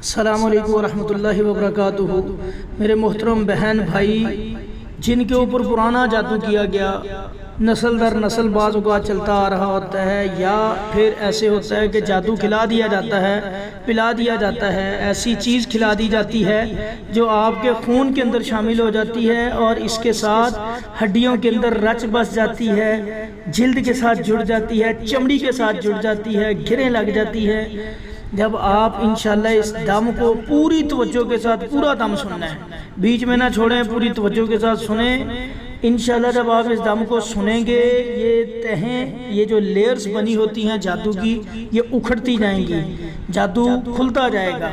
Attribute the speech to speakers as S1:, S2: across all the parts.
S1: السلام علیکم ورحمۃ اللہ وبرکاتہ۔ میرے محترم بہن بھائی، جن کے اوپر پرانا جادو کیا گیا، نسل در نسل بعض اوقات چلتا آ رہا ہوتا ہے، یا پھر ایسے ہوتا ہے کہ جادو کھلا دیا جاتا ہے، پلا دیا جاتا ہے، ایسی چیز کھلا دی جاتی ہے جو آپ کے خون کے اندر شامل ہو جاتی ہے اور اس کے ساتھ ہڈیوں کے اندر رچ بس جاتی ہے، جلد کے ساتھ جڑ جاتی ہے، چمڑی کے ساتھ جڑ جاتی ہے، گریں لگ جاتی ہے۔ جب آپ انشاءاللہ اس دم کو پوری توجہ کے ساتھ پورا دم سننا ہے، بیچ میں نہ چھوڑیں، پوری توجہ کے ساتھ سنیں۔ انشاءاللہ جب آپ اس دم کو سنیں گے، یہ تہیں، یہ جو لیئرز بنی ہوتی ہیں جادو کی، یہ اکھڑتی جائیں گی، جادو کھلتا جائے گا،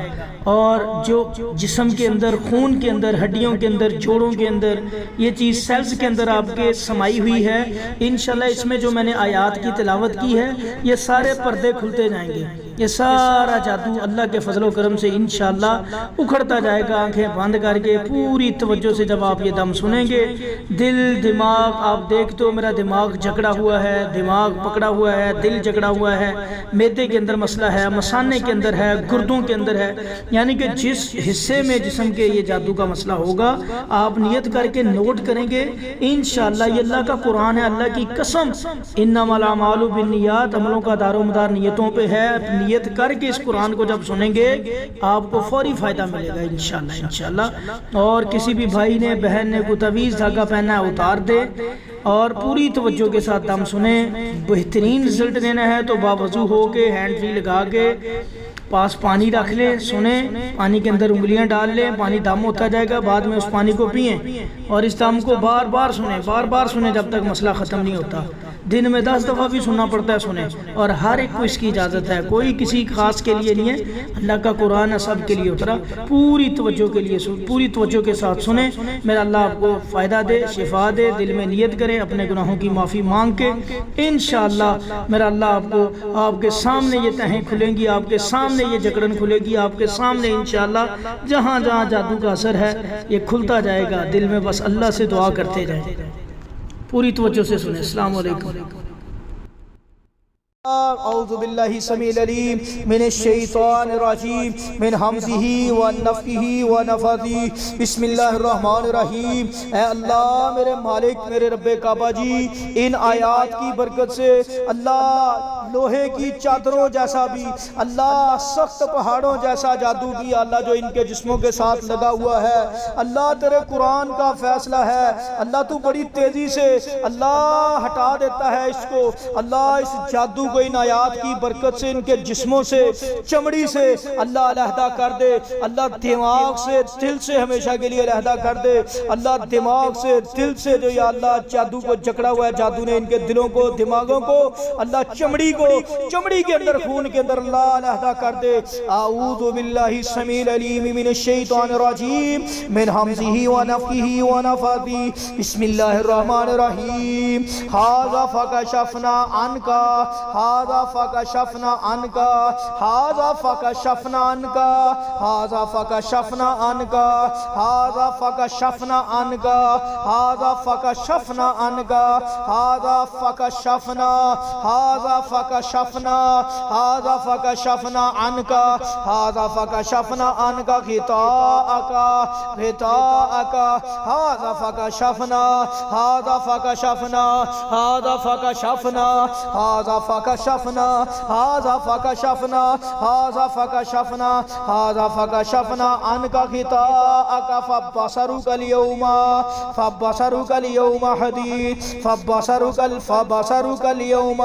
S1: اور جو جسم کے اندر، خون کے اندر، ہڈیوں کے اندر، جوڑوں کے اندر یہ چیز سیلز کے اندر آپ کے سمائی ہوئی ہے، انشاءاللہ اس میں جو میں نے آیات کی تلاوت کی ہے، یہ سارے پردے کھلتے جائیں گے، یہ سارا جادو اللہ کے فضل و کرم سے انشاءاللہ اکھڑتا جائے گا۔ آنکھیں بند کر کے پوری توجہ سے جب آپ یہ دم سنیں گے، دل، دماغ، آپ دیکھتے ہو میرا دماغ جکڑا ہوا ہے، دماغ پکڑا ہوا ہے، دل جکڑا ہوا ہے، معدے کے اندر مسئلہ ہے، مثانے کے اندر ہے، گردوں کے اندر ہے، یعنی کہ جس حصے میں جسم کے یہ جادو کا مسئلہ ہوگا، آپ نیت کر کے نوٹ کریں گے انشاءاللہ۔ یہ اللہ کا قرآن ہے، اللہ کی قسم، انما الاعمال بالنیات، عملوں کا دار و مدار نیتوں پہ ہے۔ نیت کر کے اس قرآن کو جب سنیں گے، آپ کو فوری فائدہ ملے گا انشاءاللہ۔ اور کسی بھی بھائی نے، بہن نے کوئی تعویذ دھاگا پہنا ہے، اتار دے اور پوری توجہ کے ساتھ دم سنیں۔ بہترین رزلٹ لینا ہے تو باوضو ہو کے، ہینڈ فری لگا کے، پاس پانی رکھ لیں، سنیں، پانی کے اندر انگلیاں ڈال لیں، پانی دم ہوتا جائے گا، بعد میں اس پانی کو پئیں، اور اس دم کو بار بار سنیں، بار بار سنیں جب تک مسئلہ ختم نہیں ہوتا۔ دن میں 10 دفعہ بھی سننا پڑتا ہے، سنیں، اور ہر ایک کو اس کی اجازت ہے، کوئی کسی خاص کے لیے نہیں ہے، اللہ کا قرآن ہے، سب کے لیے اترا، پوری توجہ کے لیے، پوری توجہ کے ساتھ سنیں۔ میرا اللہ آپ کو فائدہ دے، شفا دے، دل میں نیت کریں، اپنے گناہوں کی معافی مانگ کے انشاءاللہ میرا اللہ آپ کو، آپ کے سامنے یہ تہیں کھلیں گی، آپ کے سامنے یہ جکڑن کھلے گی، آپ کے سامنے انشاءاللہ جہاں جہاں جادو کا اثر ہے یہ کھلتا جائے گا۔ دل میں بس اللہ سے دعا کرتے جائیں، پوری توجہ سے سنیں۔ السلام علیکم۔
S2: اعوذ باللہ السمیع العلیم من الشیطان الرجیم من حمزہ ونفخہ ونفثہ، بسم اللہ الرحمن الرحیم۔ اے اللہ میرے مالک، میرے رب کعبہ جی، ان آیات کی برکت سے اللہ لوہے کی چادروں جیسا بھی، اللہ سخت پہاڑوں جیسا جادو بھی اللہ جو ان کے جسموں کے ساتھ لگا ہوا ہے، اللہ تیرے قرآن کا فیصلہ ہے، اللہ تو بڑی تیزی سے اللہ ہٹا دیتا ہے اس کو، اللہ اس جادو کو ان آیات کی برکت سے ان کے جسموں سے، چمڑی سے اللہ علیحدہ کر دے، اللہ دماغ سے، دل سے ہمیشہ کے لیے علیحدہ کر دے، اللہ دماغ سے، دل سے جو یا اللہ جادو کو جکڑا ہوا ہے، جادو نے ان کے دلوں کو، دماغوں کو، اللہ چمڑی کو، چمڑی کے اندر، خون کے اندر اللہ علیحدہ کر دے۔ اعوذ باللہ السمیع العلیم من الشیطان الرجیم من حمزہ ونفخہ ونفثہ، بسم اللہ الرحمن الرحیم۔ ھذا فکشفنا عنک، ھذا فکشفنا عنک، ھذا فکشفنا عنک، ھذا فکشفنا عنک، ھذا فکشفنا عنک، ھذا فکشفنا عنک، ھذا فکشفنا، ھذا فکشفنا، ھذا فکشفنا عنک، ھذا فکشفنا عنک غطاءک، غطاءک، ھذا فکشفنا، ھذا فکشفنا، ھذا فکشفنا، ھذا فکشفنا، ھذا فکشفنا، ھذا فکشفنا، ھذا فکشفنا عنک غطاءک فبصرک اليوم، فبصرک اليوم حدید، فبصرک اليوم،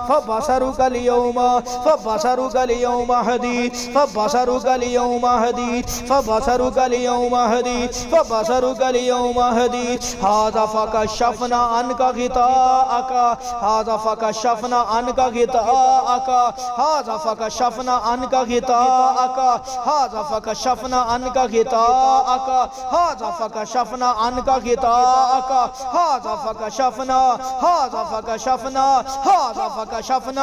S2: فبصرک اليوم، فبصرک اليوم حدید، فبصرک اليوم حدید، فبصرک اليوم حدید، فبصرک اليوم حدید۔ ھذا فکشفنا عنک غطاءک، ھذا فکشفنا عنک غطاءک، ھذا فکشفنا عنک غطاءک، ھذا فکشفنا عنک غطاءک، ھذا فکشفنا عنک غطاءک، ھذا فکشفنا، ھذا فکشفنا، ھذا فکشفنا،